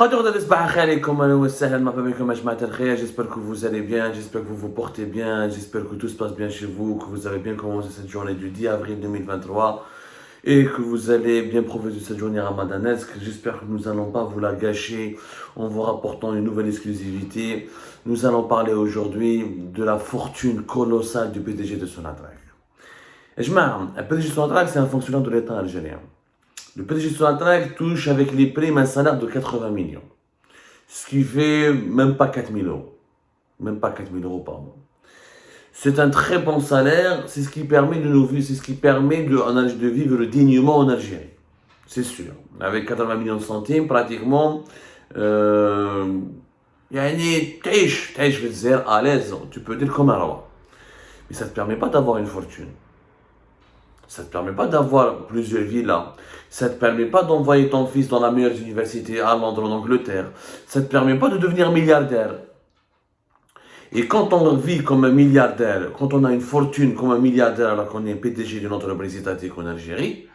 J'espère que vous allez bien, j'espère que vous vous portez bien, j'espère que tout se passe bien chez vous, que vous avez bien commencé cette journée du 10 avril 2023 et que vous allez bien profiter de cette journée ramadanesque. J'espère que nous n'allons pas vous la gâcher en vous rapportant une nouvelle exclusivité. Nous allons parler aujourd'hui de la fortune colossale du PDG de Sonatrach. Et je le PDG de Sonatrach, c'est un fonctionnaire de l'État algérien. Le PDG de Sonatrach touche avec les primes un salaire de 80 millions. Ce qui fait même pas 4 000 euros. Même pas 4 000 euros par mois. C'est un très bon salaire, c'est ce qui permet de nous vivre, c'est ce qui permet de vivre dignement en Algérie. C'est sûr. Avec 80 millions de centimes, pratiquement, تعيش في الجزائر à l'aise, tu peux dire comme un roi. Mais ça ne te permet pas d'avoir une fortune. Ça ne te permet pas d'avoir plusieurs villas. Ça ne te permet pas d'envoyer ton fils dans la meilleure université à Londres, en Angleterre. Ça ne te permet pas de devenir milliardaire. Et quand on vit comme un milliardaire, quand on a une fortune comme un milliardaire alors qu'on est PDG d'une entreprise étatique en Algérie,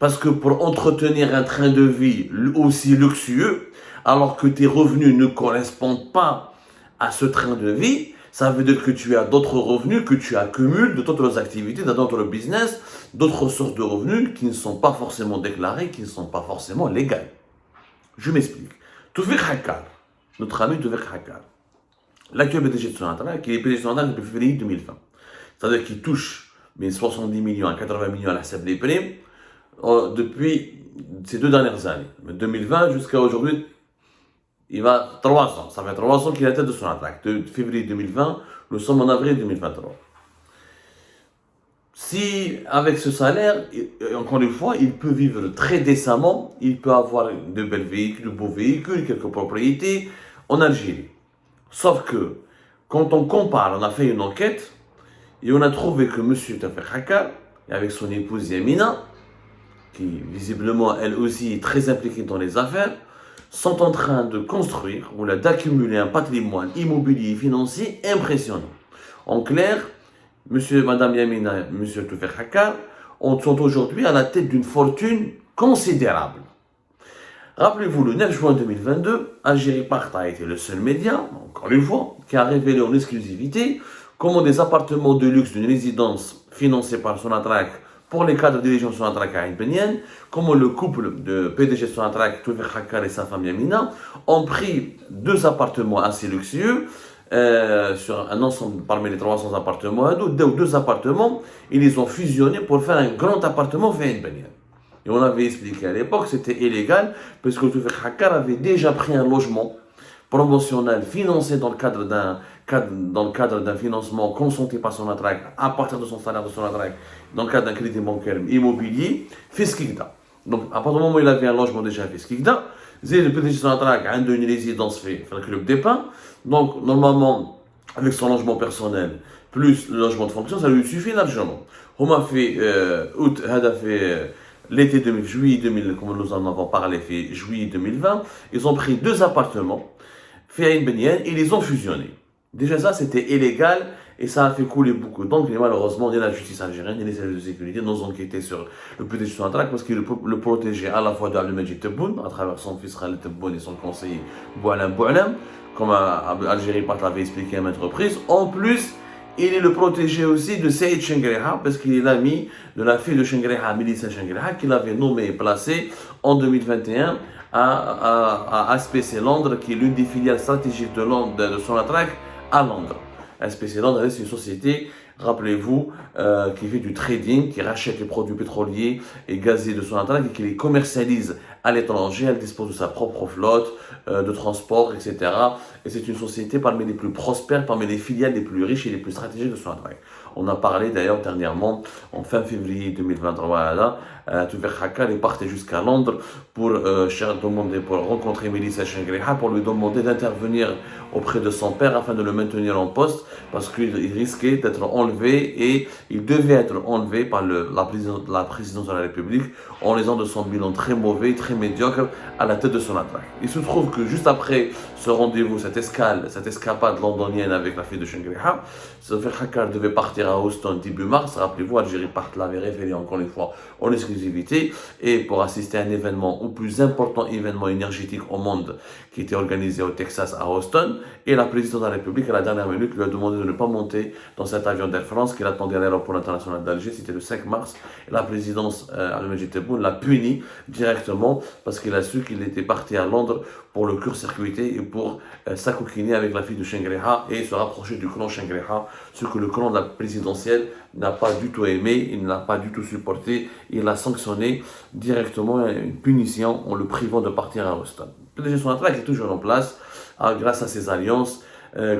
parce que pour entretenir un train de vie aussi luxueux, alors que tes revenus ne correspondent pas à ce train de vie, ça veut dire que tu as d'autres revenus que tu accumules de d'autres activités, dans d'autres business, d'autres sources de revenus qui ne sont pas forcément déclarées, qui ne sont pas forcément légales. Je m'explique. Toufik Hakkar, notre ami Toufik Hakkar, l'actuel PDG de Sonatrach, qui est PDG de Sonatrach depuis février 2020. C'est-à-dire qu'il touche 70 millions à 80 millions à la CEP des primes depuis ces 2 dernières années. De 2020 jusqu'à aujourd'hui, il va 3 ans. Ça fait 3 ans qu'il est à la tête de Sonatrach. De février 2020, nous sommes en avril 2023. Si, avec ce salaire, encore une fois, il peut vivre très décemment, il peut avoir de belles véhicules, de beaux véhicules, quelques propriétés en Algérie. Sauf que, quand on compare, on a fait une enquête, et on a trouvé que M. Toufik Hakkar, avec son épouse Yamina, qui visiblement, elle aussi, est très impliquée dans les affaires, sont en train de construire, ou d'accumuler un patrimoine immobilier et financier impressionnant. En clair, Monsieur, Madame Yamina et Monsieur Toufik Hakkar sont aujourd'hui à la tête d'une fortune considérable. Rappelez-vous, le 9 juin 2022, Algérie Part a été le seul média, encore une fois, qui a révélé en exclusivité comment des appartements de luxe d'une résidence financée par Sonatrach pour les cadres dirigeants de Sonatrach à Ain Benyen, comment le couple de PDG Sonatrach, Toufik Hakkar et sa femme Yamina, ont pris 2 appartements assez luxueux, sur un ensemble parmi les 300 appartements, 2 appartements, ils les ont fusionnés pour faire un grand appartement fait Ain Benyen. Et on avait expliqué à l'époque que c'était illégal, parce que Toufik Hakkar avait déjà pris un logement promotionnel financé dans le cadre d'un financement consenti par Sonatrach à partir de son salaire de Sonatrach, dans le cadre d'un crédit bancaire immobilier, Fiskikda. Donc, à partir du moment où il avait un logement déjà à Fiskikda, le PDG de Sonatrach a une résidence fait le club des pins. Donc, normalement, avec son logement personnel, plus le logement de fonction, ça lui suffit largement. On a fait l'été 2000, juillet 2000, comme nous en avons parlé, fait juillet 2020, ils ont pris 2 appartements, fait à Ain Benyen, et ils les ont fusionnés. Déjà ça, c'était illégal, et ça a fait couler beaucoup d'encre, et malheureusement, ni la justice algérienne, ni les services de sécurité n'ont enquêté sur le PDG de Sonatrach, parce qu'il le protégeait à la fois d'Abdelmajid Tebboune, à travers son fils Khaled Tebboune et son conseiller Boualem Boualem, comme Algérie Part l'avait expliqué à maintes reprises. En plus, il est le protégé aussi de Saïd Chengreha, parce qu'il est l'ami de la fille de Chengreha, Mélissa Chengreha, qu'il avait nommé et placé en 2021 à SPC Londres, qui est l'une des filiales stratégiques de Sonatrach à Londres. SPC Londres, c'est une société, rappelez-vous, qui fait du trading, qui rachète les produits pétroliers et gaziers de Sonatrach et qui les commercialise à l'étranger. Elle dispose de sa propre flotte de transport, etc. Et c'est une société parmi les plus prospères, parmi les filiales les plus riches et les plus stratégiques de Sonatrach. On a parlé d'ailleurs dernièrement, en fin février 2023, Toufik Hakkar est parti jusqu'à Londres pour rencontrer Mélissa Chengreha, pour lui demander d'intervenir auprès de son père afin de le maintenir en poste, parce qu'il risquait d'être enlevé et il devait être enlevé par la présidence de la République en raison de son bilan très mauvais, très médiocre à la tête de Sonatrach. Il se trouve que juste après ce rendez-vous, cette escapade londonienne avec la fille de Chengreha, Toufik Hakkar devait partir partir à Houston début mars. Rappelez-vous, Algérie l'avait révélé encore une fois en exclusivité, et pour assister à un événement, au plus important événement énergétique au monde, qui était organisé au Texas à Houston. Et la présidente de la République, à la dernière minute, lui a demandé de ne pas monter dans cet avion d'Air France qu'il attendait à l'aéroport international d'Alger. C'était le 5 mars. Et la présidence Abdelmajid Tebboune l'a puni directement parce qu'il a su qu'il était parti à Londres pour le court-circuiter et pour s'acoquiner avec la fille de Shengreha et se rapprocher du clan Shengreha, ce que le clan de la présidentielle n'a pas du tout aimé, il n'a pas du tout supporté, il a sanctionné directement une punition en le privant de partir à Houston. Le PDG Sonatrach est toujours en place grâce à ses alliances.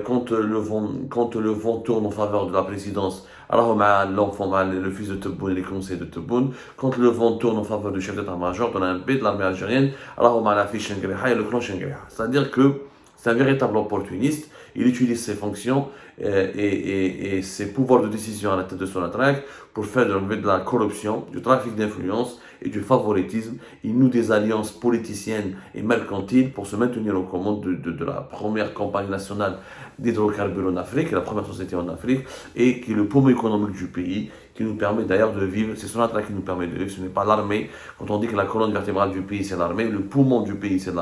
Quand le vent tourne en faveur de la présidence, alors l'enfant, le fils de Tebboune et les conseils de Tebboune. Quand le vent tourne en faveur du chef d'état-major de l'armée algérienne, alors on a la fille Shengreha et le clan Shengreha. C'est-à-dire que c'est un véritable opportuniste. Il utilise ses fonctions et ses pouvoirs de décision à la tête de Sonatrach pour faire de la corruption, du trafic d'influence et du favoritisme. Il noue des alliances politiciennes et mercantiles pour se maintenir aux commandes de la première compagnie nationale d'hydrocarbures en Afrique, la première société en Afrique, et qui est le poumon économique du pays, qui nous permet d'ailleurs de vivre. C'est Sonatrach qui nous permet de vivre, ce n'est pas l'armée. Quand on dit que la colonne vertébrale du pays c'est l'armée, le poumon du pays c'est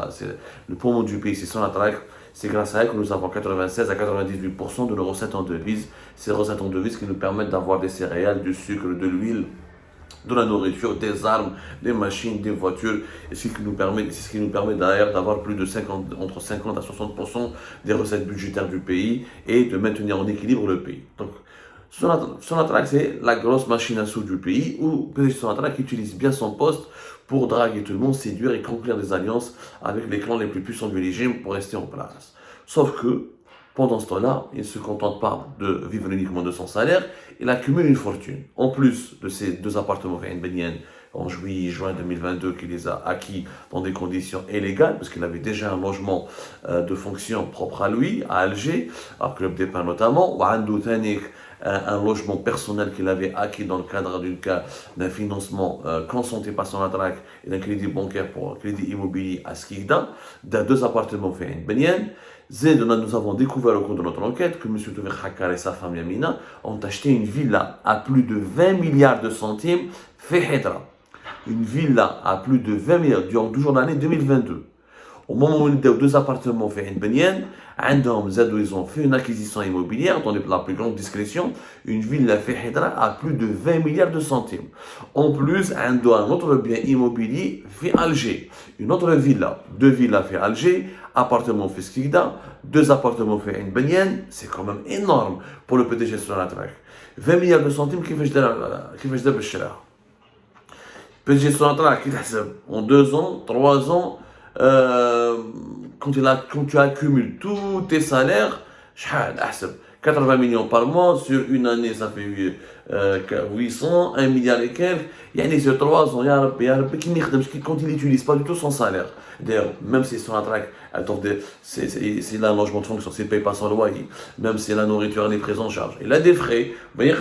Sonatrach. C'est grâce à elle que nous avons 96 à 98% de nos recettes en devises. Ces recettes en devises qui nous permettent d'avoir des céréales, du sucre, de l'huile, de la nourriture, des armes, des machines, des voitures. Et c'est ce qui nous permet d'ailleurs d'avoir plus de entre 50 à 60% des recettes budgétaires du pays et de maintenir en équilibre le pays. Donc, Sonatrach, c'est la grosse machine à sous du pays où Sonatrach utilise bien son poste pour draguer tout le monde, séduire et conclure des alliances avec les clans les plus puissants du régime pour rester en place. Sauf que, pendant ce temps-là, il ne se contente pas de vivre uniquement de son salaire, il accumule une fortune. En plus de ses 2 appartements à Benyen en juin 2022 qu'il les a acquis dans des conditions illégales, parce qu'il avait déjà un logement de fonction propre à lui, à Alger, à Club des Pins notamment, ou à Andoutanik, un logement personnel qu'il avait acquis dans le cadre d'un financement consenti par Sonatrach et d'un crédit bancaire pour crédit immobilier à Skikda, d'un 2 appartements fait à Benyen. Nous avons découvert au cours de notre enquête que M. Touver Hakkar et sa femme Yamina ont acheté une villa à plus de 20 milliards de centimes fait Hedra. Une villa à plus de 20 milliards durant toujours l'année 2022. Au moment où ils ont 2 appartements fait Benyen, ils ont fait une acquisition immobilière dans la plus grande discrétion, une villa fait Hedra à plus de 20 milliards de centimes. En plus, un autre bien immobilier fait Alger, une autre villa, 2 villas fait Alger, appartement fait Skikda, 2 appartements fait Benyen, c'est quand même énorme pour le PDG Sonatrach. 20 milliards de centimes qui fait le PDG Sonatrach, en 2 ans, 3 ans, quand tu accumules tous tes salaires, 80 millions par mois, sur une année ça fait 800, 1 milliard et quelques, sur 3 ans, quand il n'utilise pas du tout son salaire. D'ailleurs, même si Sonatrach, s'il a un logement de fonction, s'il ne paye pas son loyer, même si la nourriture est prise en charge, il a des frais, mais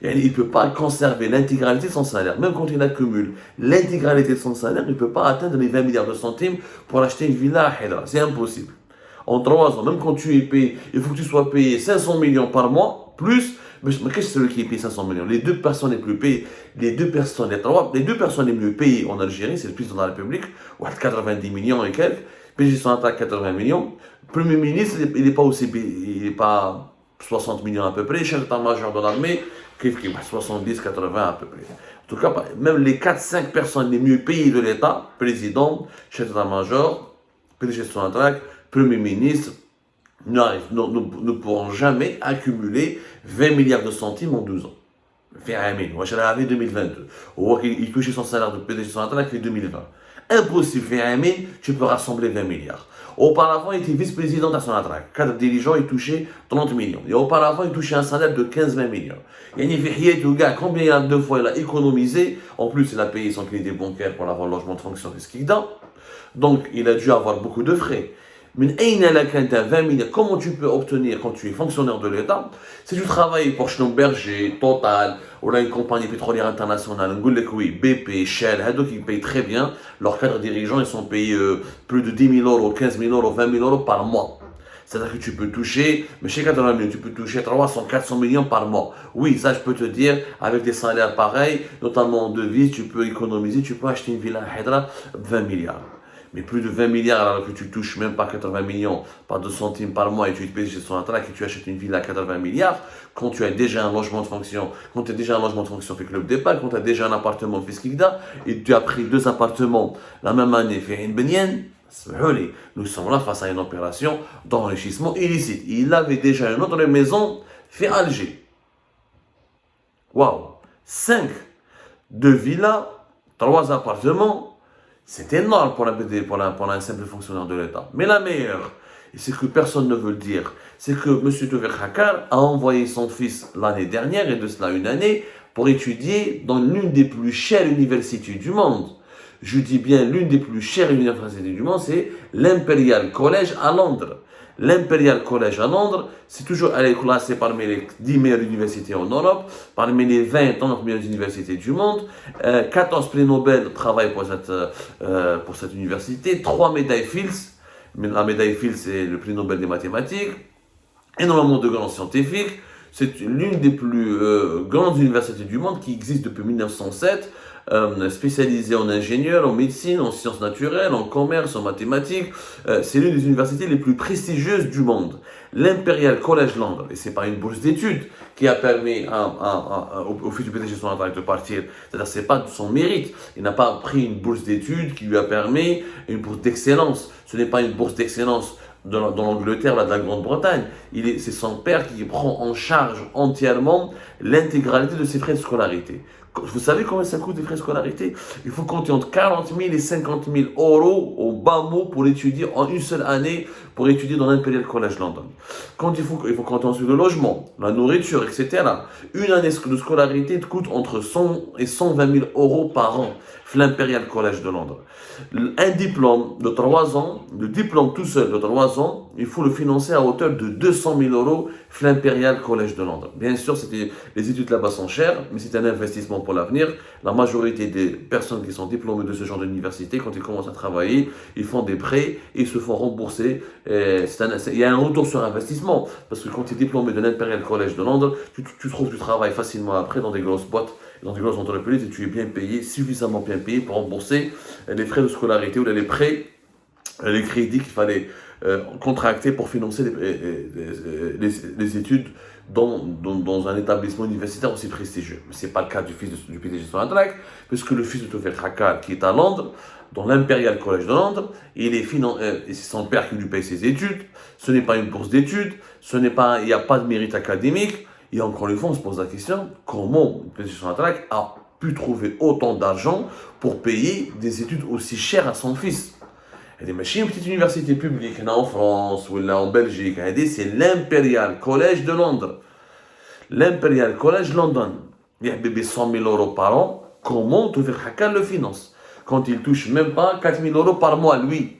il ne peut pas conserver l'intégralité de son salaire. Même quand il accumule l'intégralité de son salaire, il ne peut pas atteindre les 20 milliards de centimes pour acheter une villa à Hedra. C'est impossible. En 3 ans, même quand tu es payé, il faut que tu sois payé 500 millions par mois, plus, mais qu'est-ce que c'est celui qui est payé 500 millions? Les 2 personnes les plus payées, les deux personnes les mieux payées en Algérie, c'est le président de la République, 90 millions et quelques, PG Sonatrach 80 millions, Premier ministre, il n'est pas aussi payé, il n'est pas 60 millions à peu près, chef d'état-major de l'armée, 70, 80 à peu près. En tout cas, même les 4-5 personnes les mieux payées de l'État, président, chef d'état-major, PDG Sonatrach, Premier ministre, ne pourront jamais accumuler 20 milliards de centimes en 12 ans. Fait Amin, moi j'avais l'année 2022. Il touchait son salaire de PDG Sonatrach fait 2020. Impossible, fait Amin, tu peux rassembler 20 milliards. Auparavant, il était vice-président à Sonatrach. 4 dirigeants, il touchait 30 millions. Et auparavant, il touchait un salaire de 15-20 millions. Combien de fois il a économisé? En plus, il a payé son crédit bancaire pour avoir le logement de fonction de Skikda. Donc, il a dû avoir beaucoup de frais. Mais 20 milliards, comment tu peux obtenir quand tu es fonctionnaire de l'État? Si tu travailles pour Schlumberger, Total, ou là une compagnie pétrolière internationale, BP, Shell, qui payent très bien, leurs cadres dirigeants ils sont payés plus de 10 000 euros, 15 000 euros, 20 000 euros par mois. C'est-à-dire que tu peux toucher, mais chez 80 millions, tu peux toucher 300, 400 millions par mois. Oui, ça je peux te dire, avec des salaires pareils, notamment en devises, tu peux économiser, tu peux acheter une villa à Hedra 20 milliards. Mais plus de 20 milliards alors que tu touches même pas 80 millions, pas de centimes par mois et tu te payes chez son intérêt et tu achètes une villa à 80 milliards, quand tu as déjà un logement de fonction, quand tu as déjà un logement de fonction fait Club Départ, quand tu as déjà un appartement fait Skikda et tu as pris 2 appartements la même année fait une baignade, nous sommes là face à une opération d'enrichissement illicite. Il avait déjà une autre maison fait Alger. Waouh! 5 de villas, 3 appartements. C'est énorme pour un simple fonctionnaire de l'État. Mais la meilleure, et c'est que personne ne veut le dire, c'est que M. Touver Hakar a envoyé son fils l'année dernière, et de cela une année, pour étudier dans l'une des plus chères universités du monde. Je dis bien l'une des plus chères universités du monde, c'est l'Imperial College à Londres. L'Imperial College à Londres, elle est classée parmi les 10 meilleures universités en Europe, parmi les 20 meilleures universités du monde. 14 prix Nobel travaillent pour cette université, 3 médailles Fields. La médaille Fields, c'est le prix Nobel des mathématiques. Énormément de grands scientifiques. C'est l'une des plus grandes universités du monde qui existe depuis 1907. Spécialisée en ingénieur, en médecine, en sciences naturelles, en commerce, en mathématiques. C'est l'une des universités les plus prestigieuses du monde. L'Imperial College Londres, et c'est pas une bourse d'études qui a permis au fils du PDG de son travail de partir. C'est-à-dire c'est pas de son mérite. Il n'a pas pris une bourse d'études qui lui a permis une bourse d'excellence. Ce n'est pas une bourse d'excellence dans l'Angleterre, de la Grande-Bretagne. C'est son père qui prend en charge entièrement l'intégralité de ses frais de scolarité. Vous savez combien ça coûte des frais de scolarité? Il faut compter entre 40 000 et 50 000 euros au bas mot pour étudier en une seule année, pour étudier dans l'Imperial College London. Il faut compter ensuite le logement, la nourriture, etc. Une année de scolarité coûte entre 100 et 120 000 euros par an. L'Imperial College de Londres. Un diplôme de 3 ans, le diplôme tout seul de 3 ans, il faut le financer à hauteur de 200 000 euros l'Imperial College de Londres. Bien sûr, les études là-bas sont chères, mais c'est un investissement pour l'avenir. La majorité des personnes qui sont diplômées de ce genre d'université, quand ils commencent à travailler, ils font des prêts, ils se font rembourser. Il y a un retour sur investissement, parce que quand tu es diplômé de l'Imperial College de Londres, tu trouves du travail facilement après dans des grosses boîtes, dans des grosses entreprises, et tu es bien payé, suffisamment bien payé pour rembourser les frais de scolarité ou les prêts, les crédits qu'il fallait contracter pour financer les études dans un établissement universitaire aussi prestigieux. Mais ce n'est pas le cas du fils du PDG de Sonatrach, puisque le fils de Touver Hakar, qui est à Londres, dans l'Imperial College de Londres, c'est son père qui lui paye ses études, ce n'est pas une bourse d'études, il n'y a pas de mérite académique. Et encore une fois, on se pose la question, comment le PDG de Sonatrach a pu trouver autant d'argent pour payer des études aussi chères à son fils? Elle est une petite université publique, en France ou en Belgique, c'est l'Imperial College de Londres. L'Imperial College London. Il y a 100 000 euros par an. Comment Touver Hakar le finance? Quand il touche même pas 4 000 euros par mois, lui,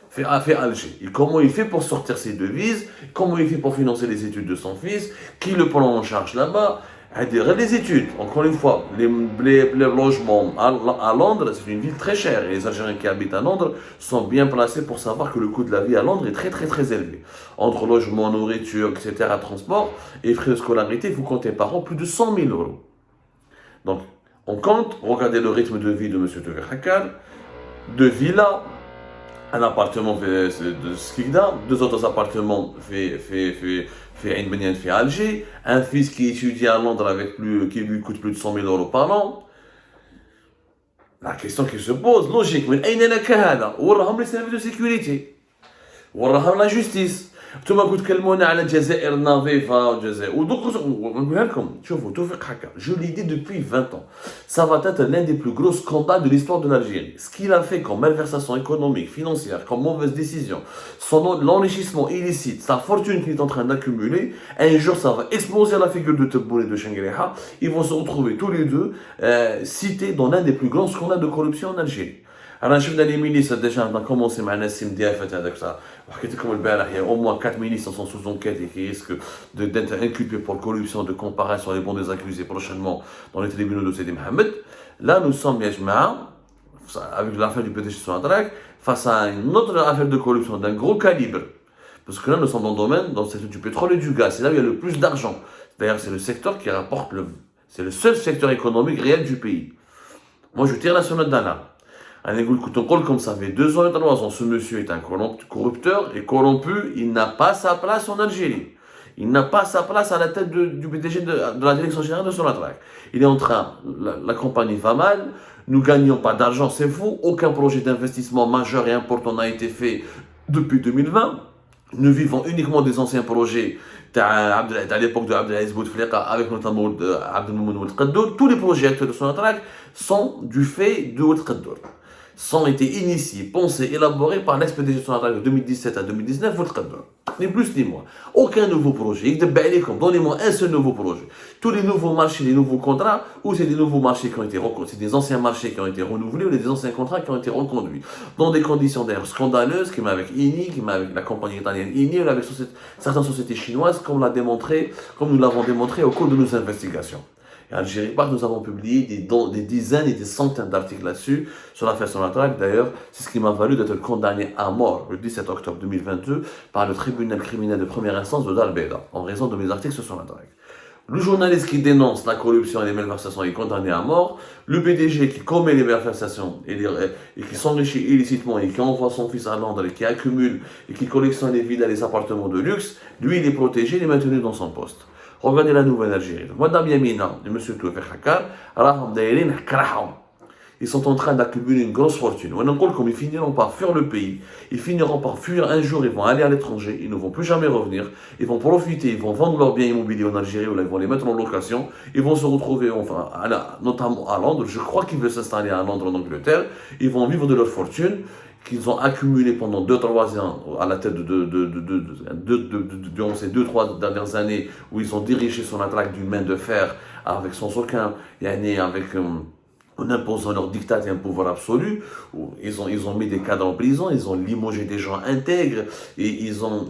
fait Alger. Et comment il fait pour sortir ses devises? Comment il fait pour financer les études de son fils? Qui le prend en charge là-bas? Les études, encore une fois, les logements à Londres, c'est une ville très chère et les Algériens qui habitent à Londres sont bien placés pour savoir que le coût de la vie à Londres est très très très élevé. Entre logement, nourriture, etc., transport et frais de scolarité, il faut compter par an plus de 100 000 euros. Donc, on compte, regardez le rythme de vie de M. Touver Hakar, 2 villas, un appartement de Skikda, 2 autres appartements fait Ain Benian fait Alger, un fils qui étudie à Londres qui lui coûte plus de 100 000 euros par an. La question qui se pose, logique, mais أين لك هذا؟ وراهم les services de sécurité, وراهم la justice. انتم كنتوا تكلمونا على الجزائر النظيفه والجزائر ودوك نقولها لكم شوفوا توفيق حكا je l'ai dit depuis 20 ans, ça va être l'un des plus gros scandales de l'histoire de l'Algérie. Ce qu'il a fait comme malversation économique, financière, comme mauvaise décision, l'enrichissement illicite, sa fortune qu'il est en train d'accumuler, un jour ça va exploser à la figure de Tebboune et de Chenguereha. Ils vont se retrouver tous les deux cités dans l'un des plus grands scandales de corruption en Algérie. Alors, je les milices, déjà, on a commencé à Nassim Diafat avec ça. Il y a au moins 4 milices qui sont sous enquête et qui risquent d'être inculpés pour corruption, de comparer sur les bons des accusés prochainement dans les tribunaux de Sidi Mohamed. Là, nous sommes, avec l'affaire du PDG Sonatrach, face à une autre affaire de corruption d'un gros calibre. Parce que là, nous sommes dans le domaine, dans le secteur du pétrole et du gaz. C'est là où il y a le plus d'argent. D'ailleurs, c'est le secteur qui rapporte c'est le seul secteur économique réel du pays. Moi, je tire la sonnette d'alarme. Un égout comme ça fait 2 ans et 3 ans. Ce monsieur est un corrupteur et corrompu. Il n'a pas sa place en Algérie. Il n'a pas sa place à la tête du PDG de la direction générale de Sonatrach. Il est en train, la compagnie va mal, nous gagnons pas d'argent, c'est faux. Aucun projet d'investissement majeur et important n'a été fait depuis 2020. Nous vivons uniquement des anciens projets à l'époque de Abdelaziz Bouteflika, avec notamment Abdelmoumoun Ouelkaddour. Tous les projets actuels de Sonatrach sont du fait de Ouelkaddour. Sont été initiés, pensés, élaborés par l'expédition de Sonatrach de 2017 à 2019, Ouelkaddour. Ni plus ni moins. Aucun nouveau projet. Donnez-moi un seul nouveau projet. Tous les nouveaux marchés, les nouveaux contrats, ou c'est des nouveaux marchés qui ont été reconduits, c'est des anciens marchés qui ont été renouvelés, ou des anciens contrats qui ont été reconduits. Dans des conditions d'ailleurs scandaleuses, qui m'a avec INI, qui m'a avec la compagnie italienne INI, ou avec certaines sociétés chinoises, comme nous l'avons démontré au cours de nos investigations. Et à Algérie Park, nous avons publié des dizaines et des centaines d'articles là-dessus, sur l'affaire Sonatrach. D'ailleurs, c'est ce qui m'a valu d'être condamné à mort le 17 octobre 2022 par le tribunal criminel de première instance de Dal Beida, en raison de mes articles sur Sonatrach. Le journaliste qui dénonce la corruption et les malversations est condamné à mort. Le PDG qui commet les malversations et qui s'enrichit illicitement et qui envoie son fils à Londres et qui accumule et qui collectionne les villas et les appartements de luxe, lui, il est protégé, il est maintenu dans son poste. Regardez la nouvelle Algérie. Madame Yamina et M. Toufer Hakar, ils sont en train d'accumuler une grosse fortune. Ils finiront par fuir le pays. Ils finiront par fuir un jour. Ils vont aller à l'étranger. Ils ne vont plus jamais revenir. Ils vont profiter. Ils vont vendre leurs biens immobiliers en Algérie ou là, ils vont les mettre en location. Ils vont se retrouver, notamment à Londres. Je crois qu'ils veulent s'installer à Londres, en Angleterre. Ils vont vivre de leur fortune qu'ils ont accumulé pendant 2-3 ans à la tête durant ces 2-3 dernières années où ils ont dirigé son attaque d'une main de fer avec son soquin, en imposant leur diktat et un pouvoir absolu. Ils ont mis des cadres en prison, ils ont limogé des gens intègres, et on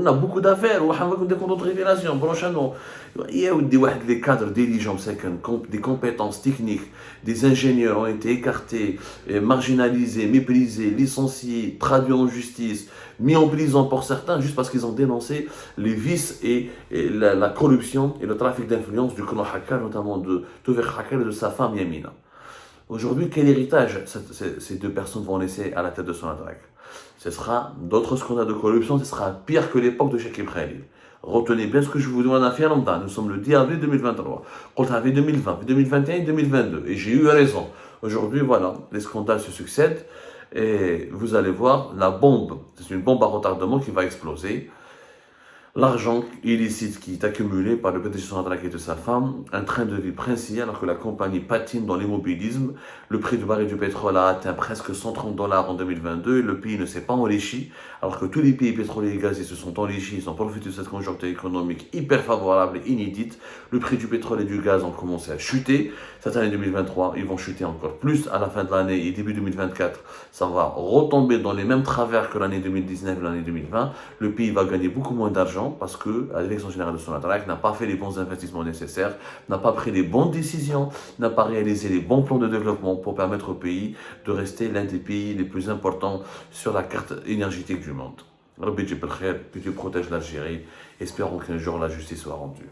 a beaucoup d'affaires, on a des comptes de révélation, prochainement. Il y a des cadres diligents, des compétences techniques, des ingénieurs ont été écartés, marginalisés, méprisés, licenciés, traduits en justice, mis en prison pour certains, juste parce qu'ils ont dénoncé les vices et la corruption et le trafic d'influence du clan Hakar, notamment de Toufer Hakar et de sa femme Yamina. Aujourd'hui, quel héritage ces deux personnes vont laisser à la tête de Sonatrach? Ce sera d'autres scandales de corruption, ce sera pire que l'époque de Cheikh Ibrahim. Retenez bien ce que je vous demande à faire longtemps. Nous sommes le 10 avril 2023. Contre avril 2020, 2021 et 2022. Et j'ai eu raison. Aujourd'hui, voilà, les scandales se succèdent. Et vous allez voir, la bombe, c'est une bombe à retardement qui va exploser. L'argent illicite qui est accumulé par le PDG de Sonatrach et de sa femme, un train de vie princier alors que la compagnie patine dans l'immobilisme. Le prix du baril du pétrole a atteint presque $130 en 2022 et le pays ne s'est pas enrichi, alors que tous les pays pétroliers et gaziers se sont enrichis, ils ont profité de cette conjoncture économique hyper favorable et inédite. Le prix du pétrole et du gaz ont commencé à chuter. Cette année 2023, ils vont chuter encore plus à la fin de l'année et début 2024. Ça va retomber dans les mêmes travers que l'année 2019 et l'année 2020. Le pays va gagner beaucoup moins d'argent parce que la direction générale de Sonatrach n'a pas fait les bons investissements nécessaires, n'a pas pris les bonnes décisions, n'a pas réalisé les bons plans de développement pour permettre au pays de rester l'un des pays les plus importants sur la carte énergétique du monde. Rabbi Djibel Khair, que Dieu protège l'Algérie. Espérons qu'un jour la justice soit rendue.